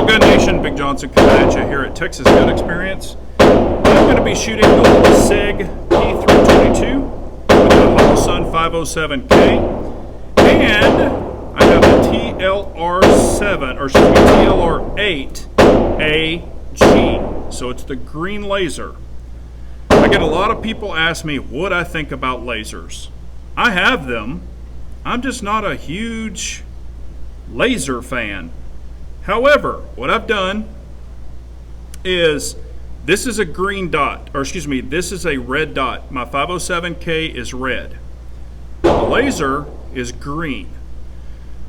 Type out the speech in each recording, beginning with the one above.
Hello Gun Nation, Big Johnson coming at you here at Texas Gun Experience. I'm going to be shooting the Sig P322 with the Holosun 507K, and I have a TLR8AG, so it's the green laser. I get a lot of people ask me what I think about lasers. I have them. I'm just not a huge laser fan. However, what I've done is, this is a green dot, or excuse me, this is a red dot. My 507K is red. The laser is green.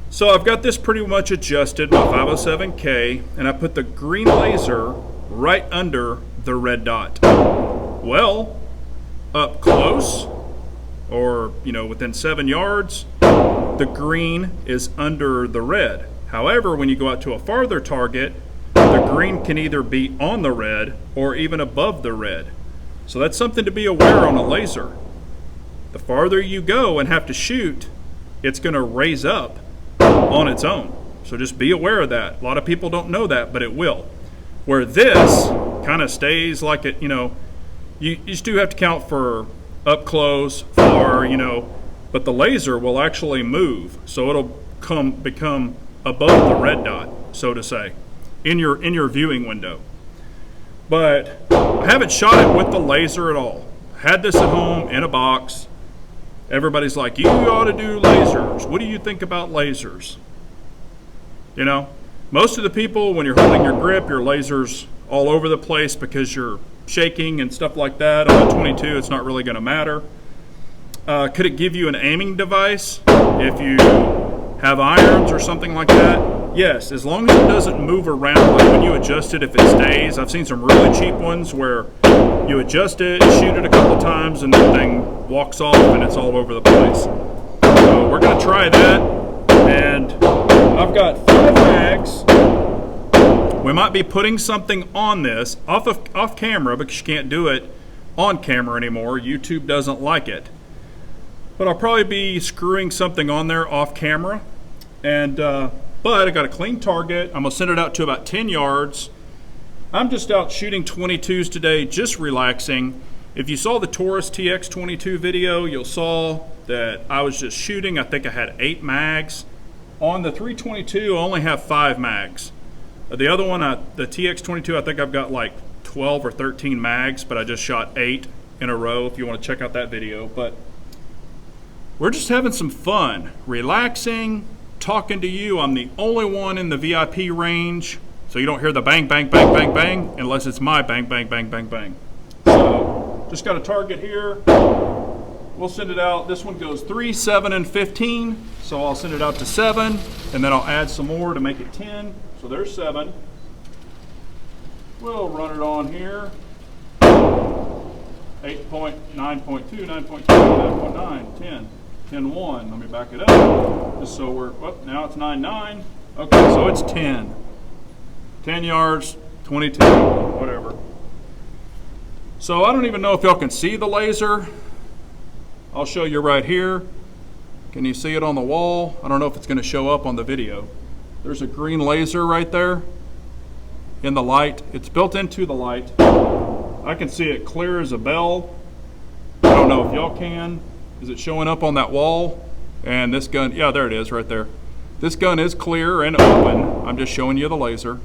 So I've got this pretty much adjusted, my 507K, and I put the green laser right under the red dot. Well, up close, or within 7 yards, the green is under the red. However, when you go out to a farther target, the green can either be on the red or even above the red. So that's something to be aware on a laser. The farther you go and have to shoot, it's going to raise up on its own. So just be aware of that. A lot of people don't know that, but it will. Where this kind of stays like it, you just do have to count for up close, far, but the laser will actually move. So it'll become above the red dot, so to say, in your viewing window. But I haven't shot it with the laser at all. Had this at home in a box. Everybody's like, you ought to do lasers. What do you think about lasers? Most of the people, when you're holding your grip, your laser's all over the place because you're shaking and stuff like that. On the 22, it's not really going to matter. Could it give you an aiming device if you have irons or something like that? Yes, as long as it doesn't move around. Like when you adjust it, if it stays. I've seen some really cheap ones where you adjust it, shoot it a couple times, and the thing walks off and it's all over the place. So we're going to try that, and I've got 5 mags. We might be putting something on this off camera because you can't do it on camera anymore. YouTube doesn't like it. But I'll probably be screwing something on there off camera. And but I got a clean target. I'm gonna send it out to about 10 yards. I'm just out shooting 22s today, just relaxing. If you saw the Taurus TX22 video, you'll saw that I was just shooting. I think I had 8 mags. On the 322, I only have 5 mags. The other one, the TX22, I think I've got like 12 or 13 mags, but I just shot 8 in a row if you want to check out that video. But we're just having some fun, relaxing, talking to you. I'm the only one in the VIP range, so you don't hear the bang, bang, bang, bang, bang, unless it's my bang, bang, bang, bang, bang. So just got a target here. We'll send it out. This one goes 3, 7, and 15. So I'll send it out to 7, and then I'll add some more to make it 10. So there's 7. We'll run it on here. 8.9.2, 9.2, 9.9, 10. 10.1. Let me back it up. Just so we're, now it's 9.9. Okay, so it's 10. 10 yards, 22, whatever. So I don't even know if y'all can see the laser. I'll show you right here. Can you see it on the wall? I don't know if it's going to show up on the video. There's a green laser right there in the light. It's built into the light. I can see it clear as a bell. I don't know if y'all can. Is it showing up on that wall? And this gun, yeah, there it is right there. This gun is clear and open. I'm just showing you the laser.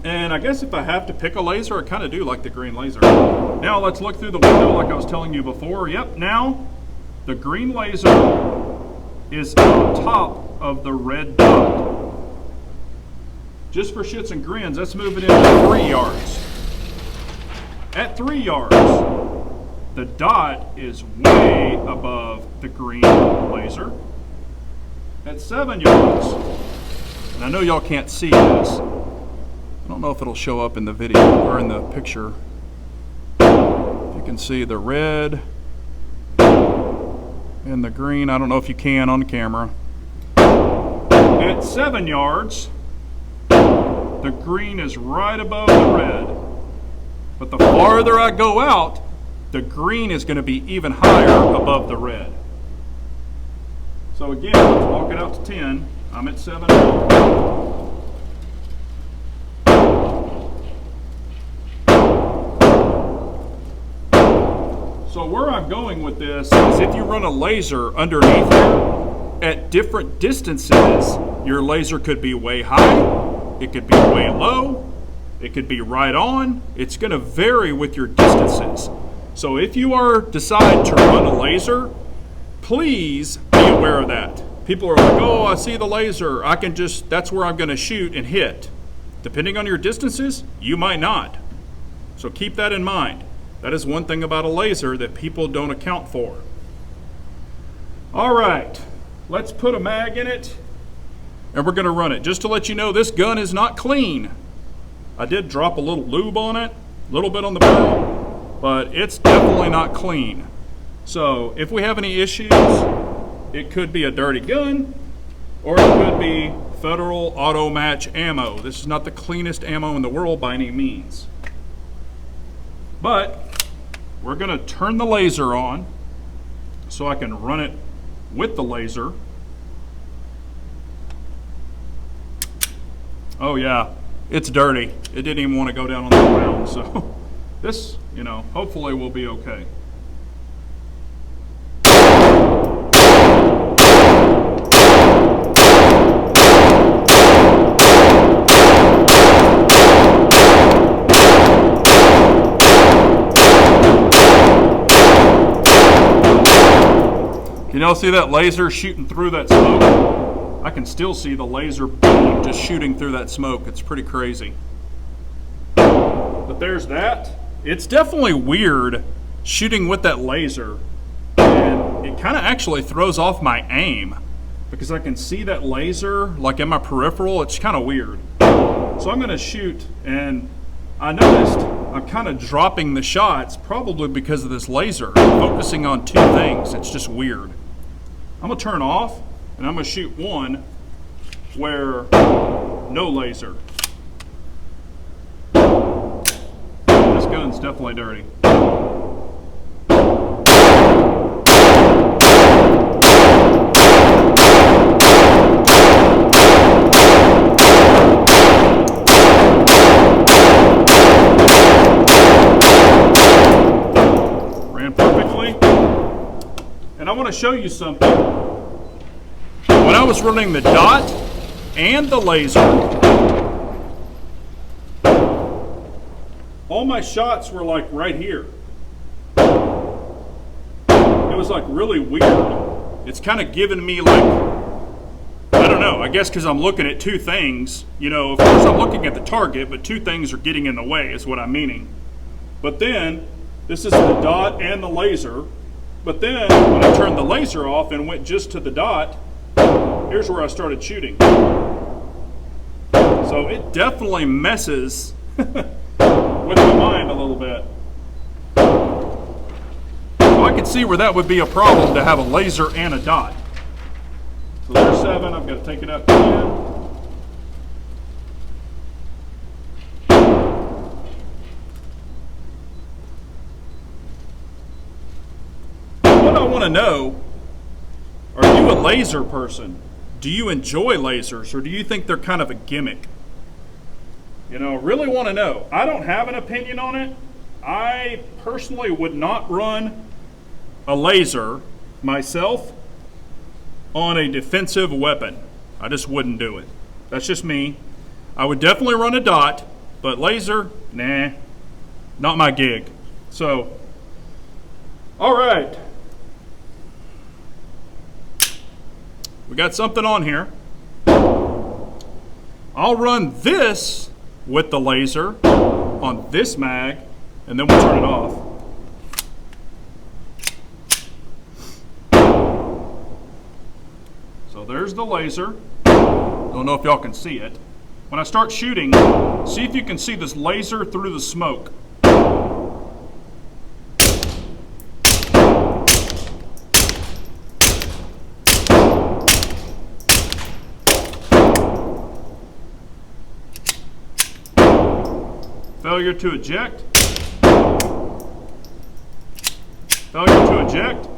And I guess if I have to pick a laser, I kind of do like the green laser. Now let's look through the window like I was telling you before. Yep, now the green laser is on top of the red dot. Just for shits and grins, let's move it into 3 yards. At 3 yards, the dot is way above the green laser. At 7 yards, and I know y'all can't see this. I don't know if it'll show up in the video or in the picture. If you can see the red and the green. I don't know if you can on the camera. At 7 yards, the green is right above the red. But the farther I go out, the green is going to be even higher above the red. So again, let's walk it out to 10. I'm at 7. So where I'm going with this is if you run a laser underneath here, at different distances, your laser could be way high, it could be way low, it could be right on. It's going to vary with your distances. So if you decide to run a laser, please be aware of that. People are like, oh, I see the laser, that's where I'm going to shoot and hit. Depending on your distances, you might not. So keep that in mind. That is one thing about a laser that people don't account for. All right, let's put a mag in it and we're going to run it. Just to let you know, this gun is not clean. I did drop a little lube on it, a little bit on the barrel, but it's definitely not clean. So if we have any issues, it could be a dirty gun or it could be Federal Auto Match ammo. This is not the cleanest ammo in the world by any means. But we're going to turn the laser on so I can run it with the laser. Oh yeah, it's dirty. It didn't even want to go down on the ground. So this, hopefully will be okay. Can y'all see that laser shooting through that smoke? I can still see the laser beam just shooting through that smoke. It's pretty crazy. But there's that. It's definitely weird shooting with that laser. And it kind of actually throws off my aim because I can see that laser like in my peripheral. It's kind of weird. So I'm going to shoot, and I noticed I'm kind of dropping the shots probably because of this laser. I'm focusing on two things. It's just weird. I'm going to turn off, and I'm going to shoot one where no laser. This gun's definitely dirty. Ran perfectly. And I want to show you something. When I was running the dot and the laser, all my shots were like right here. It was like really weird. It's kind of giving me like, I don't know, I guess because I'm looking at two things. Of course I'm looking at the target, but two things are getting in the way is what I'm meaning. But then, this is the dot and the laser. But then, when I turned the laser off and went just to the dot, here's where I started shooting. So it definitely messes with my mind a little bit. So I could see where that would be a problem to have a laser and a dot. So there's 7, I've got to take it up to 10. What I want to know, are you a laser person? Do you enjoy lasers, or do you think they're kind of a gimmick? Really want to know. I don't have an opinion on it. I personally would not run a laser myself on a defensive weapon. I just wouldn't do it. That's just me. I would definitely run a dot, but laser, nah, not my gig. So, all right. We got something on here. I'll run this with the laser on this mag, and then we'll turn it off. So there's the laser. Don't know if y'all can see it. When I start shooting, see if you can see this laser through the smoke. Failure to eject. Failure to eject.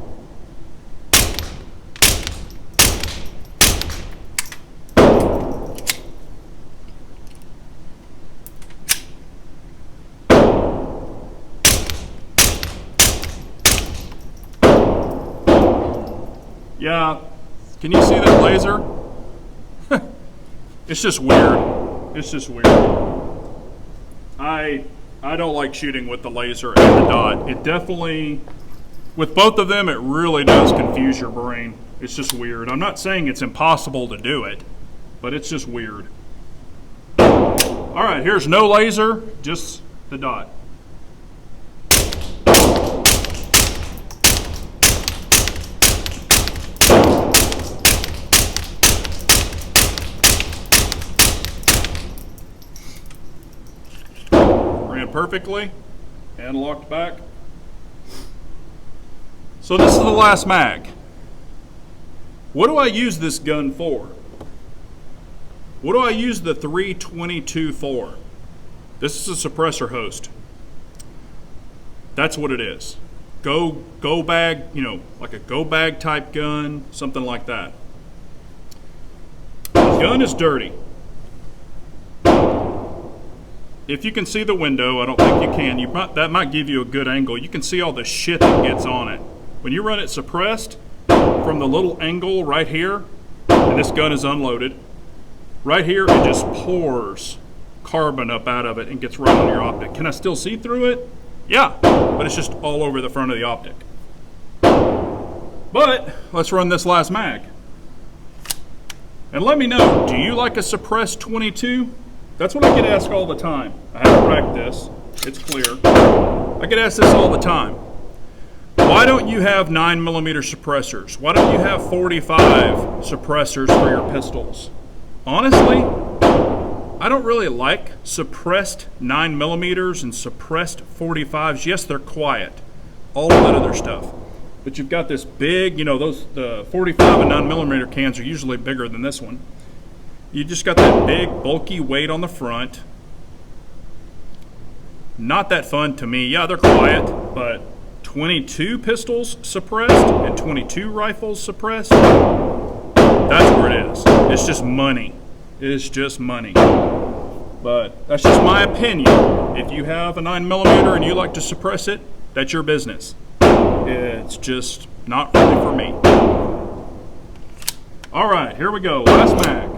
Yeah, can you see that laser? It's just weird. It's just weird. I don't like shooting with the laser and the dot. It definitely, with both of them, it really does confuse your brain. It's just weird. I'm not saying it's impossible to do it, but it's just weird. All right, here's no laser, just the dot. Ran perfectly and locked back. So this is the last mag. What do I use this gun for? What do I use the 322 for? This is a suppressor host. That's what it is. Go bag, you know, like a go bag type gun, something like that. The gun is dirty. If you can see the window, I don't think you can. That might give you a good angle. You can see all the shit that gets on it. When you run it suppressed, from the little angle right here, and this gun is unloaded, right here it just pours carbon up out of it and gets right on your optic. Can I still see through it? Yeah, but it's just all over the front of the optic. But let's run this last mag. And let me know, do you like a suppressed 22? That's what I get asked all the time. I haven't cracked this, it's clear. I get asked this all the time. Why don't you have 9mm suppressors? Why don't you have 45 suppressors for your pistols? Honestly, I don't really like suppressed 9mm and suppressed 45s. Yes, they're quiet. All of that other stuff. But you've got this big, you know, the 45 and 9mm cans are usually bigger than this one. You just got that big, bulky weight on the front. Not that fun to me. Yeah, they're quiet, but 22 pistols suppressed and 22 rifles suppressed, that's where it is. It's just money. It's just money. But that's just my opinion. If you have a 9mm and you like to suppress it, that's your business. It's just not really for me. All right, here we go. Last mag.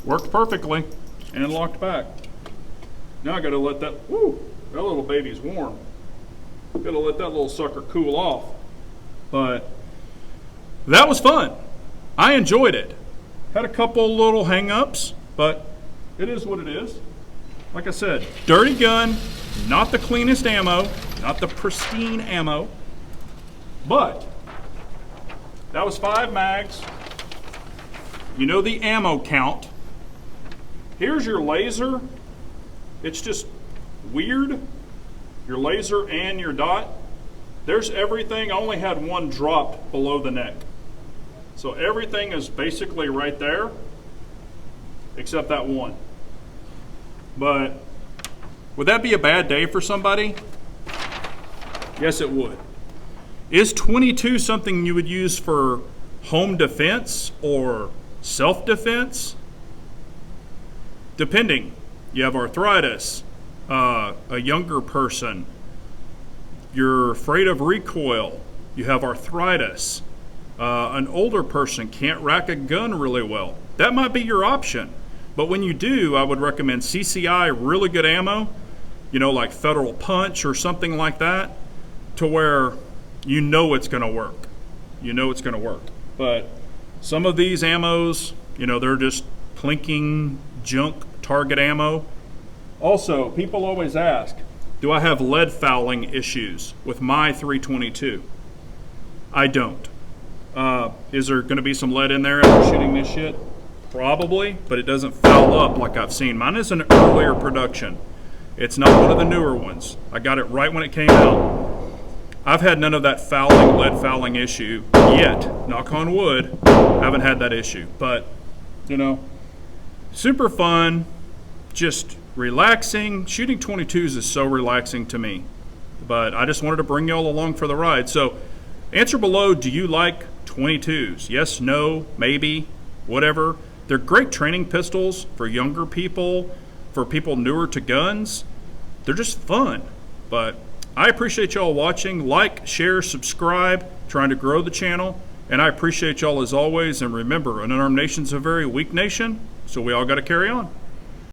Worked perfectly and locked back. Now I gotta let that little baby's warm. Gotta let that little sucker cool off. But that was fun. I enjoyed it. Had a couple little hang-ups, but it is what it is. Like I said, dirty gun, not the cleanest ammo, not the pristine ammo, but that was 5 mags. You know the ammo count. Here's your laser. It's just weird. Your laser and your dot. There's everything. I only had one drop below the neck. So everything is basically right there, except that one. But would that be a bad day for somebody? Yes, it would. Is 22 something you would use for home defense or self-defense? Depending. You have arthritis, a younger person, you're afraid of recoil, you have arthritis, an older person can't rack a gun really well. That might be your option. But when you do, I would recommend CCI, really good ammo, you know, like Federal Punch or something like that, to where you know it's going to work. You know it's going to work. But some of these ammos, you know, they're just plinking junk target ammo. Also, people always ask, do I have lead fouling issues with my 322? I don't. Is there going to be some lead in there after shooting this shit? Probably, but it doesn't foul up like I've seen. Mine is an earlier production. It's not one of the newer ones. I got it right when it came out. I've had none of that fouling, lead fouling issue yet. Knock on wood, haven't had that issue. But, you know, super fun, just relaxing. Shooting 22s is so relaxing to me. But I just wanted to bring y'all along for the ride. So Answer below, do you like 22s? Yes, no, maybe, whatever. They're great training pistols for younger people, for people newer to guns. They're just fun. But I appreciate y'all watching. Like, share, subscribe, trying to grow the channel. And I appreciate y'all as always. And remember, an unarmed nation's a very weak nation, so we all got to carry on.